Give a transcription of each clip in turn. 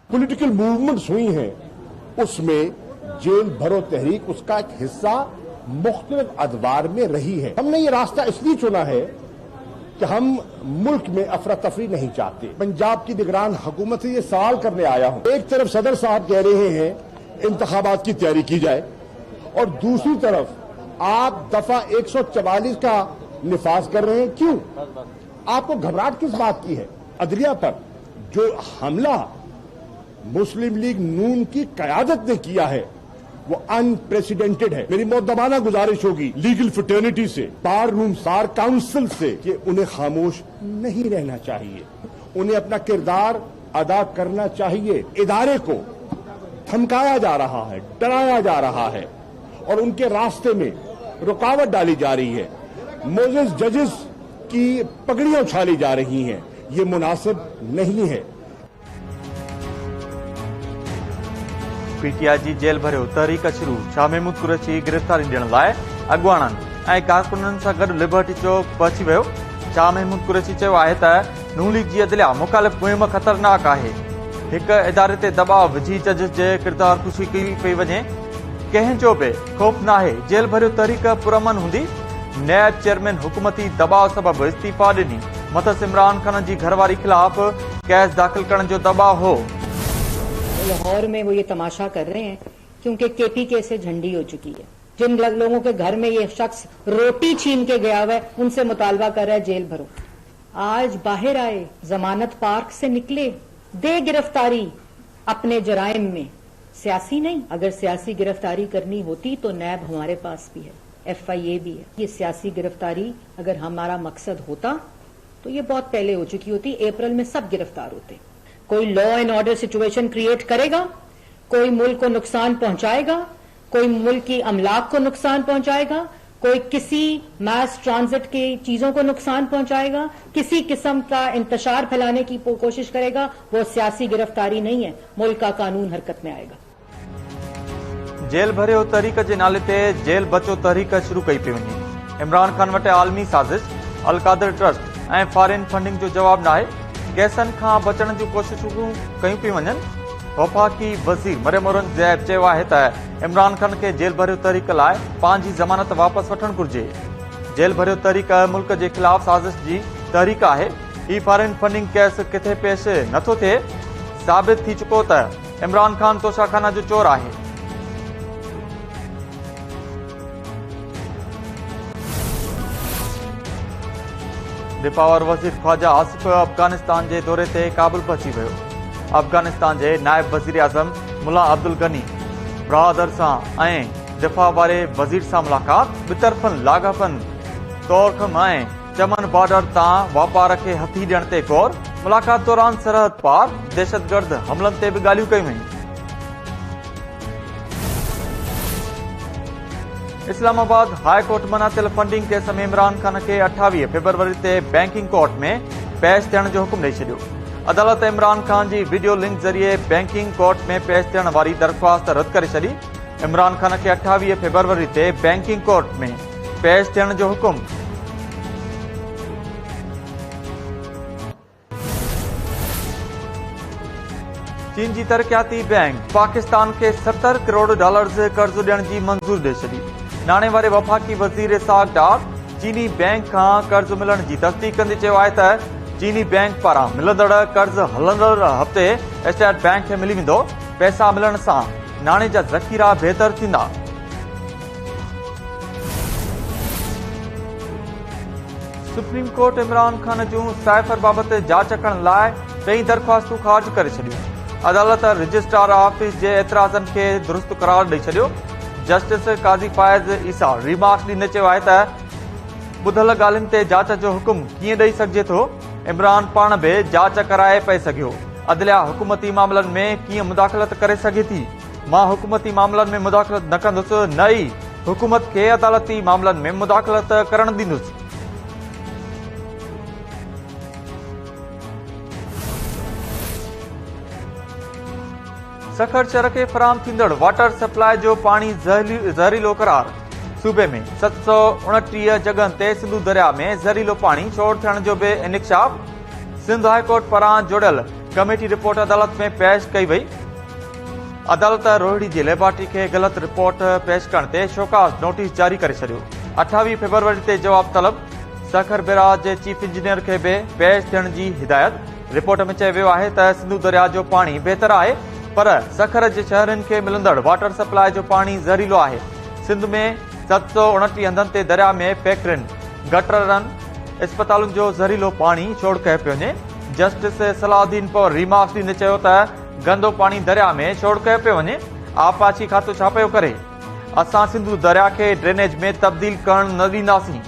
Political movements हुई हैं, उसमें jail भरो तहरीक उसका एक हिस्सा मुख्तलिफ अदवार में रही है। हमने ये रास्ता इसलिए चुना है कि हम मुल्क में अफरा तफरी नहीं चाहते। पंजाब की निगरान हुकूमत से ये सवाल करने आया हूं। एक तरफ सदर साहब कह रहे हैं इंतखाबात की तैयारी की जाए, और दूसरी तरफ आप दफा 144 का निफाज कर रहे हैं। क्यों? आपको घबराहट किस बात की है? अदलिया पर जो हमला मुस्लिम लीग नून की कयादत ने किया है वो अनप्रेसिडेंटेड है। मेरी मुद्दमाना गुजारिश होगी लीगल फ्रेटर्निटी से, बार रूम सार काउंसिल से, कि उन्हें खामोश नहीं रहना चाहिए, उन्हें अपना किरदार अदा करना चाहिए। इदारे को धमकाया जा रहा है, डराया जा रहा है और उनके रास्ते में रुकावट डाली जा रही है। मोजेस जजेस की पगड़ियां उछाली जा रही हैं। ये मुनासिब नहीं है। पीटीआई जी जेल भरियो तहरीक शुरू। शाह महमूद कुरैशी गिरफ़्तारी ॾियण लाइ अॻुवाणनि ऐं कारकुननि सां गॾु लिबर्टी चौक पहुची वियो। शाह महमूद कुरैशी चयो आहे त नून लीग जी अदलिया मुख़ालिफ़ मुहिम ख़तरनाक आहे। हिक इदारे ते दबाव विझी जजिस जे किरदार कुशी कई पई वञे। कंहिंजो बि ख़ौफ़ नाहे। जेल भरियो तहरीक पुरअमन हूंदी। नायब चेयरमैन हुकूमती दबाव सबबि इस्तीफ़ा ॾिनी। मथस इमरान खान जी घरवारी खिलाफ केस दाख़िल करण जो दबाव हो। लाहौर में वो ये तमाशा कर रहे हैं क्योंकि केपीके से झंडी हो चुकी है। जिन लोगों के घर में ये शख्स रोटी छीन के गया हुआ है उनसे मुतालबा कर रहा है जेल भरो। आज बाहर आए, जमानत पार्क से निकले, दे गिरफ्तारी अपने जराइम में। सियासी नहीं, अगर सियासी गिरफ्तारी करनी होती तो नैब हमारे पास भी है, FIA भी है। ये सियासी गिरफ्तारी अगर हमारा मकसद होता तो ये बहुत पहले हो चुकी होती। अप्रैल में सब गिरफ्तार होते। कोई law and order situation create करेगा, कोई मुल्क को नुकसान पहुंचाएगा, कोई मुल्क की अमलाक को नुकसान पहुंचाएगा, कोई किसी मास ट्रांजिट की चीजों को नुकसान पहुंचाएगा, किसी किस्म का इंतशार फैलाने की कोशिश करेगा, वो सियासी गिरफ्तारी नहीं है, मुल्क का कानून हरकत में आएगा। जेल भरियो तहरीक जे नाले ते जेल बचो तहरीक शुरू कई पई वञे। इमरान खान वटि आलमी साज़िश, अलकादर ट्रस्ट ऐं फॉरेन फंडिंग जो जवाब न आहे। केसनि खां बचण जूं कोशिशूं कयूं पई वञनि। वफ़ाक़ी वज़ीर मरियम औरंगज़ेब चयो आहे त इमरान खान खे जेल भरियो तहरीक लाइ पंहिंजी ज़मानत वापसि वठणु घुर्जे। जेल भरियो तहरीक मुल्क जे ख़िलाफ़ साज़िश जी तहरीक आहे। ही फॉरेन फंडिंग केस किथे पेश नथो थिए। साबित थी चुको त इमरान खान तोशाखाना जो चोर आहे। दिफा वज़ीर ख्वाजा आसिफ अफगानिस्तान जे दौरे ते काबुल पहुची वियो। अफगानिस्तान जे नायब वज़ीर आज़म मुला अब्दुल गनी बरहादर सां ऐं दिफा वारे वज़ीर सां मुलाक़ात। ॿितरफ़नि लाॻापनि तौरखम ऐं चमन बॉर्डर तां वापार खे हथी ॾियण ते गौर। मुलाक़ात दौरान सरहद पार दहशतगर्द हमलनि ते बि ॻाल्हियूं कयूं वयूं। इस्लामाबाद हाई कोर्ट मना थियल फंडिंग केस में इमरान खान खे 28 फरवरी ते बैंकिंग कोर्ट में पेश थियण जो हुकुम ॾेई छॾियो। अदालत इमरान खान जी वीडियो लिंक ज़रिए बैंकिंग कोर्ट में पेश थियण वारी दरख़्वास्त रद्द करे छॾी। इमरान खान खे 28 फरवरी ते बैंकिंग कोर्ट में पेश थियण जो हुकुम। चीन जी तरक्याती बैंक पाकिस्तान खे $70 करोड़ कर्ज़ ॾियण जी मंज़ूरी ॾेई छॾी। नाणे वारे वफ़ाक़ी वज़ीर इसाक डार चीनी बैंक खां कर्ज़ मिलण जी तस्दीक़ कंदे चयो आहे त चीनी बैंक पारां मिलंदड़ कर्ज़ हलंदड़ हफ़्ते स्टेट बैंक खे मिली वेंदो। पैसा मिलण सां नाणे जा ज़ख़ीरा बहितर थींदा। सुप्रीम कोर्ट इमरान खान जूं साइफ़र बाबति जांच करण लाइ 2 दरख़्वास्तूं ख़ारिज करे छॾियूं। अदालत रजिस्ट्रार ऑफिस जे एतिराज़नि खे दुरुस्त करार ॾेई छॾियो। जस्टिस काज़ी फायज़ ईसा रिमार्क्स ॾींदे चयो आहे त ॿुधल ॻाल्हियुनि ते जांच जो हुकुम कीअं ॾेई सघिजे थो। इमरान पाण बि जांच कराए पए सघियो। अदलिया हुकूमती मामलनि में कीअं मुदाख़लत करे सघे थी। मां हुकूमती मामलनि में मुदाख़लत न कंदुसि, न ई हुकूमत खे अदालती मामलनि में मुदाख़लत करण ॾींदुसि। सखर शहर खे फराहम थींदड़ वाटर सप्लाई जो पानी ज़हरीलो करार। सूबे में 729 जगहनि ते सिंधु दरिया में ज़हरीलो पानी शोर थियण जो बि इंकशाफ। सिंध हाई कोर्ट पारां जोड़ियल कमेटी रिपोर्ट अदालत में पेश कई वई। अदालत रोहिड़ी जी लेबॉरेटरी के गलत रिपोर्ट पेश करण ते शोकास नोटिस जारी करे छडियो। 28 फरवरी ते जवाब तलब। सखर बैराज जे चीफ इंजीनियर के भी पेश थियण जी हिदायत। रिपोर्ट में चयो वियो आहे त सिंधु दरिया जो पानी बेहतर आहे, पर सखर जे शहरनि खे मिलंदड़ वाटर सप्लाई जो पानी ज़हरीलो आहे। सिंध में 729 हंधनि ते दरिया में फैक्ट्रियुनि, गटरनि, अस्पतालुनि जो ज़हरीलो पानी छोड़ कयो पियो वञे। जस्टिस सलाउद्दीन पौर रीमार्क्स ॾींदे चयो त गंदो पानी दरिया में छोड़ कयो पियो वञे। आबपाशी खातो छा पियो करे? असां सिंधु दरिया खे ड्रेनेज में तब्दील करण न ॾींदासीं।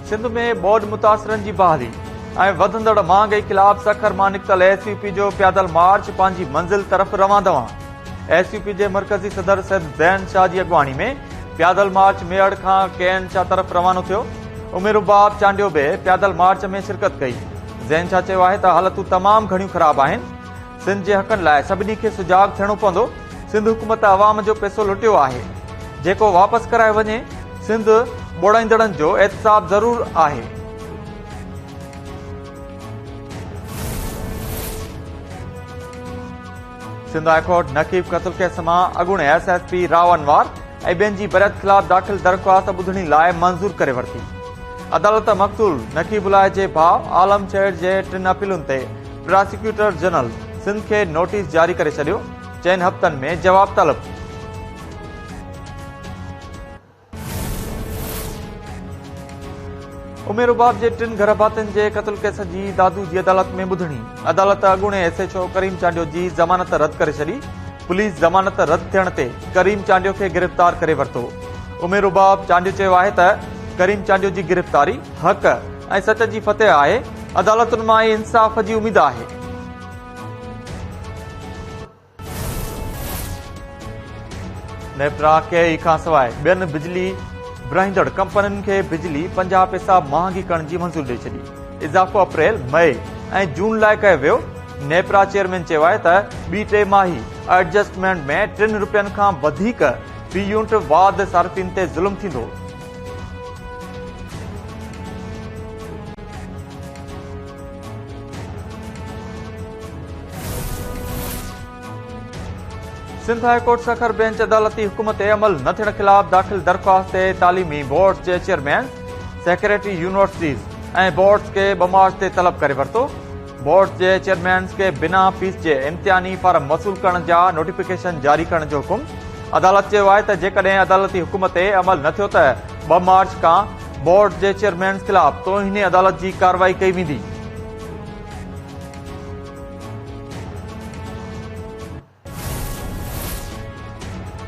सिंध में बोर्ड मुतासिरनि जी बहाली ऐं वधंदड़ महांगाई खिलाफ़ सखर मां निकतल एसयूपी जो पैदल मार्च पंहिंजी मंज़िल तरफ़ रवां दवां। एसयूपी जे मरकज़ी सदर सैयद ज़ैन शाह जी अॻुवाणी में पैदल मार्च मेड़ खां केएन शाह तरफ़ रवानो थियो। उमेरुबाब चांडियो बि पैदल मार्च में शिरकत कई। ज़ैन शाह चयो आहे त हालतूं तमामु घणियूं ख़राब आहिनि। सिंध जे हक़नि लाइ सभिनी खे सुजाग थियणो पवंदो। सिंध हुकूमत अवाम जो पैसो लुटियो आहे, जेको वापसि कराए वञे। सिंध ॿोड़ाईंदड़नि जो एहतसाब ज़रूर आहे। सिंध हाईकोर्ट नकीब क़त्ल केस मां अॻूणे एसएसपी राव अनवार ऐं ॿियनि जी बरत ख़िलाफ़ दाख़िल दरख़्वास्त ॿुधणी लाइ मंज़ूर करे वरिती। अदालत मक़तूल नकीबुल्लाह जे भाउ आलम शहर जे 3 अपीलुनि ते प्रोसिक्यूटर जनरल सिंध खे नोटिस जारी करे छडि॒यो। 4 हफ़्तनि में जवाब तलब। उमेरुबाब जे 3 घर भातियुनि जे क़त्ल केस जी दादू जी अदालत में ॿुधणी। अदालत अॻूणे एसएचओ करीम चांडियो जी ज़मानत रद्द करे छॾी। पुलिस ज़मानत रद्द थियण ते करीम चांडियो खे गिरफ़्तार करे वरितो। उमेरुबाब चांडियो चयो आहे त करीम चांडियो जी गिरफ़्तारी हक़ ऐं सच जी फतेह आहे। अदालतुनि मां इंसाफ़ जी उमीद आहे। नेप्रा के खां सवाइ ॿियनि बिजली विरहाईंदड़ कंपनियुनि खे बिजली 50 पैसा महांगी करण जी मंज़ूरी ॾेई छॾी। इज़ाफ़ो अप्रैल, मई ऐं जून लाइ कयो वियो। नेप्रा चेयरमैन चयो आहे त ॿी टे माही एडजस्टमेंट में 3 रुपयनि खां वधीक फी यूनिट वाद सार्फिन ते ज़ुल्म थींदो। सिंध हाईकोर्ट सखर बेंच अदालती हुकूम ते अमल न थियण खिलाफ़ दाख़िल दरख़्वास्त ते तालीमी बोर्ड्स जे चेयरमैन, सेक्रेटरी यूनिवर्सिटीज़ ऐं बोर्ड्स खे 2 मार्च ते तलब करे वरितो। बोर्ड्स जे चेयरमैन खे बिना फीस जे इम्तिहानी फार्म वसूल करण जा नोटिफिकेशन जारी करण जो हुकुम। अदालत चयो आहे त जेकॾहिं अदालती हुकूम ते अमल न थियो त 2 मार्च खां बोर्ड जे चेयरमैन खिलाफ़ तौहीन अदालत जी कार्रवाई कई वेंदी।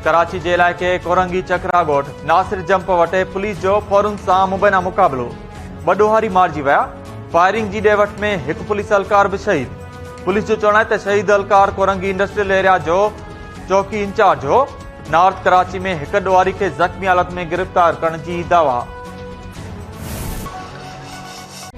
कराची जे इलाइक़े कोरंगी चकरा ॻोठ नासिर जंप वटे पुलिस जो फौरन सां मुबैना मुक़ाबिलो। ॿ मारिजी विया। फायरिंग जी ॾेवट में 1 पुलिस एहलकार बि शहीद। पुलिस जो चवणु आहे त शहीद एहलकार कोरंगी इंडस्ट्रियल एरिया जो चौकी इंचार्ज हो। नॉर्थ कराची में 1 ॾोहारी खे ज़ख़्मी हालत में गिरफ़्तार करण जी दावा।